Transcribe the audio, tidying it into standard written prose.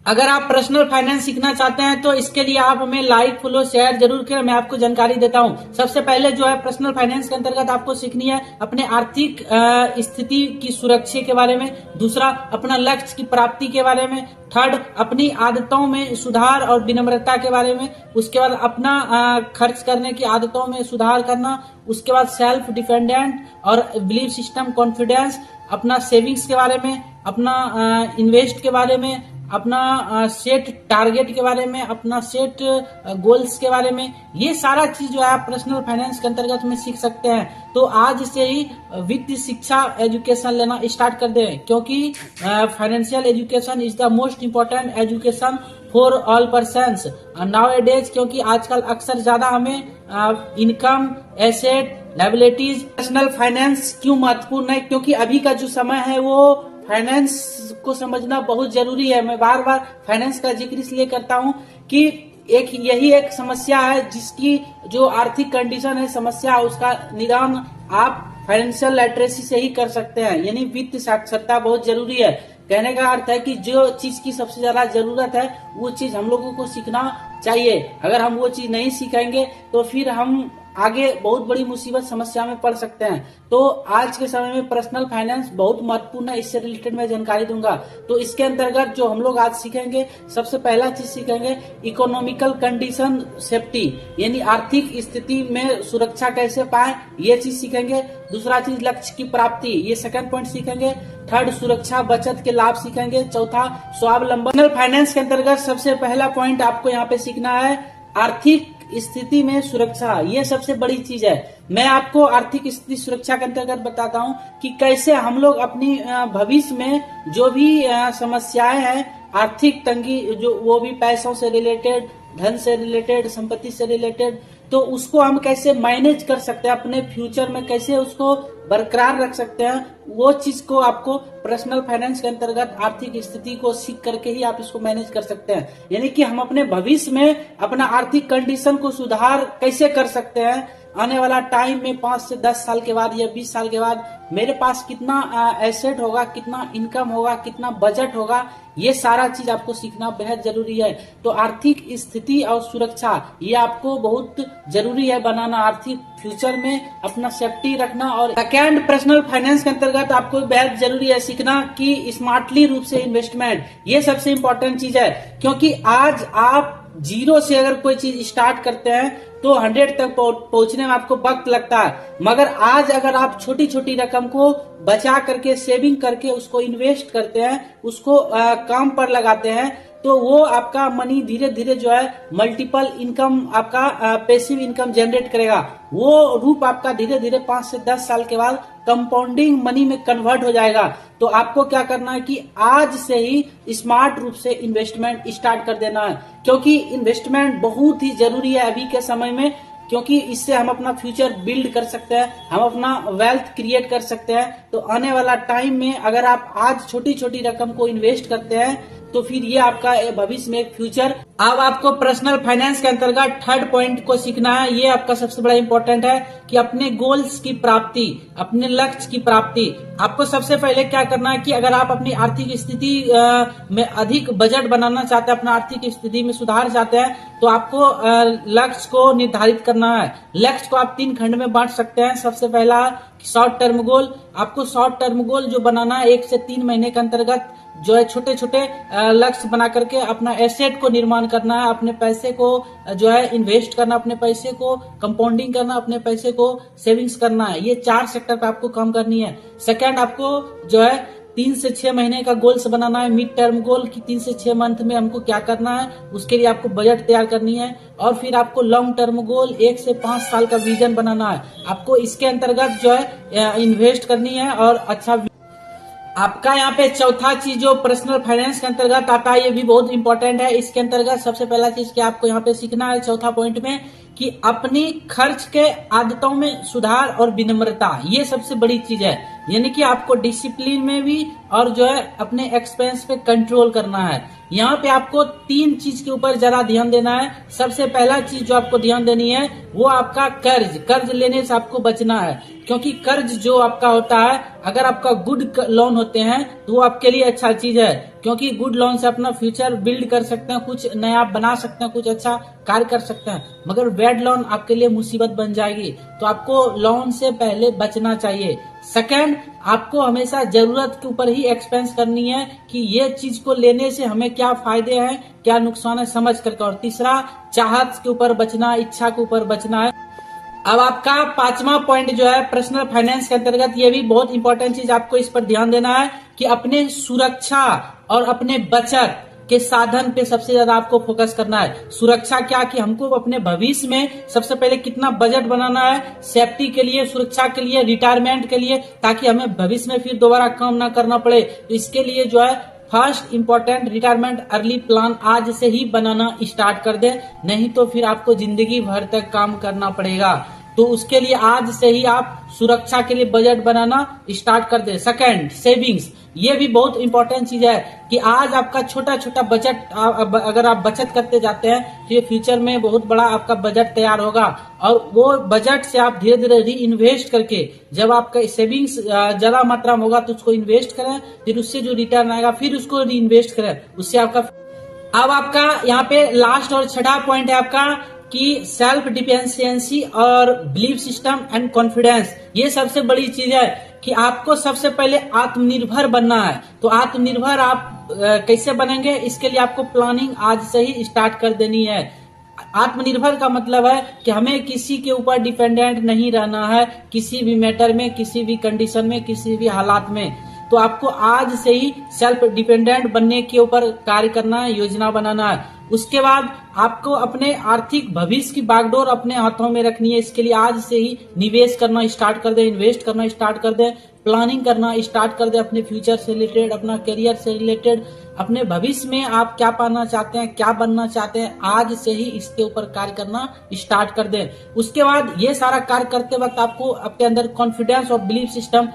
अगर आप personal finance सीखना चाहते हैं तो इसके लिए आप हमें लाइक फॉलो शेयर जरूर करें। मैं आपको जानकारी देता हूं। सबसे पहले जो है पर्सनल फाइनेंस के अंतर्गत आपको सीखनी है अपने आर्थिक स्थिति की सुरक्षा के बारे में। दूसरा, अपना लक्ष्य की प्राप्ति के बारे में। थर्ड, अपनी आदतों में सुधार और विनम्रता के बारे में। उसके बाद अपना खर्च करने की आदतों में सुधार करना। उसके बाद सेल्फ डिपेंडेंट और बिलीफ सिस्टम कॉन्फिडेंस। अपना सेविंग्स के बारे में, अपना इन्वेस्ट के बारे में, अपना सेट टारगेट के बारे में, अपना सेट गोल्स के बारे में। ये सारा चीज जो है आप पर्सनल फाइनेंस के अंतर्गत में सीख सकते हैं। तो आज से ही वित्तीय शिक्षा एजुकेशन लेना स्टार्ट कर दें, क्योंकि financial education is the most important education for all persons now A days. क्योंकि आजकल अक्सर ज्यादा हमें income, asset, liabilities, personal finance क्यों महत्वपूर्ण है? क्योंकि अभी का जो समय है वो फाइनेंस को समझना बहुत जरूरी है। मैं बार बार फाइनेंस का जिक्र इसलिए करता हूं कि यही एक समस्या है जिसकी जो आर्थिक कंडीशन है, समस्या, उसका निदान आप फाइनेंशियल लिटरेसी से ही कर सकते हैं। यानी वित्त साक्षरता बहुत जरूरी है। कहने का अर्थ है कि जो चीज की सबसे ज्यादा जरूरत है वो चीज हम लोगों को सीखना चाहिए। अगर हम वो चीज नहीं सीखेंगे तो फिर हम आगे बहुत बड़ी मुसीबत, समस्या में पड़ सकते हैं। तो आज के समय में पर्सनल फाइनेंस बहुत महत्वपूर्ण है। इससे रिलेटेड मैं जानकारी दूंगा। तो इसके अंतर्गत जो हम लोग आज सीखेंगे, सबसे पहला चीज सीखेंगे इकोनॉमिकल कंडीशन सेफ्टी, यानी आर्थिक स्थिति में सुरक्षा कैसे पाए, ये चीज सीखेंगे। दूसरा चीज लक्ष्य की प्राप्ति, ये सेकंड पॉइंट सीखेंगे। थर्ड, सुरक्षा बचत के लाभ सीखेंगे। चौथा, स्वावलंबन। फाइनेंस के अंतर्गत सबसे पहला पॉइंट आपको यहाँ पे सीखना है आर्थिक स्थिति में सुरक्षा। ये सबसे बड़ी चीज है। मैं आपको आर्थिक स्थिति सुरक्षा के अंतर्गत बताता हूँ कि कैसे हम लोग अपनी भविष्य में जो भी समस्याएं हैं, आर्थिक तंगी, जो वो भी पैसों से रिलेटेड, धन से रिलेटेड, संपत्ति से रिलेटेड, तो उसको हम कैसे मैनेज कर सकते हैं, अपने फ्यूचर में कैसे उसको बरकरार रख सकते हैं, वो चीज को आपको पर्सनल फाइनेंस के अंतर्गत आर्थिक स्थिति को सीख करके ही आप इसको मैनेज कर सकते हैं। यानी कि हम अपने भविष्य में अपना आर्थिक कंडीशन को सुधार कैसे कर सकते हैं। आने वाला टाइम में 5 से 10 साल के बाद या 20 साल के बाद मेरे पास कितना एसेट होगा, कितना इनकम होगा, कितना बजट होगा, ये सारा चीज आपको सीखना बेहद जरूरी है। तो आर्थिक स्थिति और सुरक्षा ये आपको बहुत जरूरी है बनाना, आर्थिक फ्यूचर में अपना सेफ्टी रखना। और सेकेंड, पर्सनल फाइनेंस के अंतर्गत आपको बेहद जरूरी है सीखना कि स्मार्टली रूप से इन्वेस्टमेंट, ये सबसे इम्पोर्टेंट चीज है। क्योंकि आज आप जीरो से अगर कोई चीज स्टार्ट करते हैं तो 100 तक पहुंचने में आपको वक्त लगता है, मगर आज अगर आप छोटी छोटी रकम को बचा करके, सेविंग करके उसको इन्वेस्ट करते हैं, उसको काम पर लगाते हैं, तो वो आपका मनी धीरे धीरे जो है मल्टीपल इनकम, आपका पैसिव इनकम जनरेट करेगा। वो रूप आपका धीरे धीरे 5 से 10 साल के बाद कंपाउंडिंग मनी में कन्वर्ट हो जाएगा। तो आपको क्या करना है कि आज से ही स्मार्ट रूप से इन्वेस्टमेंट स्टार्ट कर देना है। क्योंकि इन्वेस्टमेंट बहुत ही जरूरी है अभी के समय में, क्योंकि इससे हम अपना फ्यूचर बिल्ड कर सकते हैं, हम अपना वेल्थ क्रिएट कर सकते हैं। तो आने वाला टाइम में अगर आप आज छोटी छोटी रकम को इन्वेस्ट करते हैं तो फिर ये आपका भविष्य में एक फ्यूचर। अब आपको पर्सनल फाइनेंस के अंतर्गत थर्ड पॉइंट को सीखना है। ये आपका सबसे बड़ा इंपॉर्टेंट है कि अपने गोल्स की प्राप्ति, अपने लक्ष्य की प्राप्ति। आपको सबसे पहले क्या करना है कि अगर आप अपनी आर्थिक स्थिति में अधिक बजट बनाना चाहते हैं, अपना आर्थिक स्थिति में सुधार चाहते हैं, तो आपको लक्ष्य को निर्धारित करना है। लक्ष्य को आप 3 खंड में बांट सकते हैं। सबसे पहला शॉर्ट टर्म गोल। आपको शॉर्ट टर्म गोल जो बनाना है 1 से 3 महीने के अंतर्गत जो है छोटे छोटे लक्ष्य बना करके अपना एसेट को निर्माण करना है, अपने पैसे को जो है इन्वेस्ट करना, अपने पैसे को कंपाउंडिंग करना, अपने पैसे को सेविंग्स करना है। ये 4 सेक्टर पे आपको काम करनी है। सेकंड, आपको जो है 3 से 6 महीने का गोल्स बनाना है, मिड टर्म गोल की 3 से 6 मंथ में हमको क्या करना है, उसके लिए आपको बजट तैयार करनी है। और फिर आपको लॉन्ग टर्म गोल 1 से 5 साल का विजन बनाना है। आपको इसके अंतर्गत जो है इन्वेस्ट करनी है और अच्छा। आपका यहाँ पे चौथा चीज जो पर्सनल फाइनेंस के अंतर्गत आता है, ये भी बहुत इंपॉर्टेंट है। इसके अंतर्गत सबसे पहला चीज क्या आपको यहाँ पे सीखना है चौथा पॉइंट में कि अपनी खर्च के आदतों में सुधार और विनम्रता, ये सबसे बड़ी चीज है। यानी कि आपको डिसिप्लिन में भी और जो है अपने एक्सपेंस पे कंट्रोल करना है। यहाँ पे आपको 3 चीज के ऊपर जरा ध्यान देना है। सबसे पहला चीज जो आपको ध्यान देनी है वो आपका कर्ज लेने से आपको बचना है, क्योंकि कर्ज जो आपका होता है, अगर आपका गुड लोन होते हैं तो वो आपके लिए अच्छा चीज है, क्योंकि गुड लोन से अपना फ्यूचर बिल्ड कर सकते हैं, कुछ नया बना सकते हैं, कुछ अच्छा कार्य कर सकते हैं। मगर बैड लोन आपके लिए मुसीबत बन जाएगी, तो आपको लोन से पहले बचना चाहिए। सेकंड, आपको हमेशा जरूरत के ऊपर ही एक्सपेंस करनी है कि ये चीज को लेने से हमें क्या फायदे हैं, क्या नुकसान है, समझ करके। और तीसरा, चाहत के ऊपर बचना, इच्छा के ऊपर बचना है। अब आपका 5वां पॉइंट जो है पर्सनल फाइनेंस के अंतर्गत, ये भी बहुत इंपॉर्टेंट चीज, आपको इस पर ध्यान देना है कि अपने सुरक्षा और अपने बचत के साधन पे सबसे ज्यादा आपको फोकस करना है। सुरक्षा क्या, कि हमको अपने भविष्य में सबसे पहले कितना बजट बनाना है सेफ्टी के लिए, सुरक्षा के लिए, रिटायरमेंट के लिए, ताकि हमें भविष्य में फिर दोबारा काम ना करना पड़े। तो इसके लिए जो है first important, retirement early plan आज से ही बनाना स्टार्ट कर दे, नहीं तो फिर आपको जिंदगी भर तक काम करना पड़ेगा। तो उसके लिए आज से ही आप सुरक्षा के लिए बजट बनाना स्टार्ट कर दे। सेकंड, सेविंग्स, ये भी बहुत इंपॉर्टेंट चीज है कि आज आपका छोटा छोटा बजट अगर आप बचत करते जाते हैं तो ये फ्यूचर में बहुत बड़ा आपका बजट तैयार होगा, और वो बजट से आप धीरे धीरे री इन्वेस्ट करके, जब आपका सेविंग्स ज्यादा मात्रा में होगा तो उसको इन्वेस्ट करें, फिर उससे जो रिटर्न आएगा फिर उसको री इन्वेस्ट करें, उससे आपका। अब आपका यहाँ पे लास्ट और छठा पॉइंट है आपका कि सेल्फ डिपेंडेंसी और बिलीफ सिस्टम एंड कॉन्फिडेंस। ये सबसे बड़ी चीज है कि आपको सबसे पहले आत्मनिर्भर बनना है। तो आत्मनिर्भर आप कैसे बनेंगे, इसके लिए आपको प्लानिंग आज से ही स्टार्ट कर देनी है। आत्मनिर्भर का मतलब है कि हमें किसी के ऊपर डिपेंडेंट नहीं रहना है, किसी भी मैटर में, किसी भी कंडीशन में, किसी भी हालात में। तो आपको आज से ही सेल्फ डिपेंडेंट बनने के ऊपर कार्य करना है, योजना बनाना है। उसके बाद आपको अपने आर्थिक भविष्य की बागडोर अपने हाथों में रखनी है। इसके लिए आज से ही निवेश करना स्टार्ट कर दे, इन्वेस्ट करना स्टार्ट कर दे, प्लानिंग करना स्टार्ट कर दे, अपने फ्यूचर से रिलेटेड, अपना करियर से रिलेटेड, अपने भविष्य में आप क्या पाना चाहते हैं, क्या बनना चाहते हैं, आज से ही इसके ऊपर कार्य करना स्टार्ट कर दें। उसके बाद ये सारा कार्य करते वक्त आपको अपने अंदर कॉन्फिडेंस और बिलीफ सिस्टम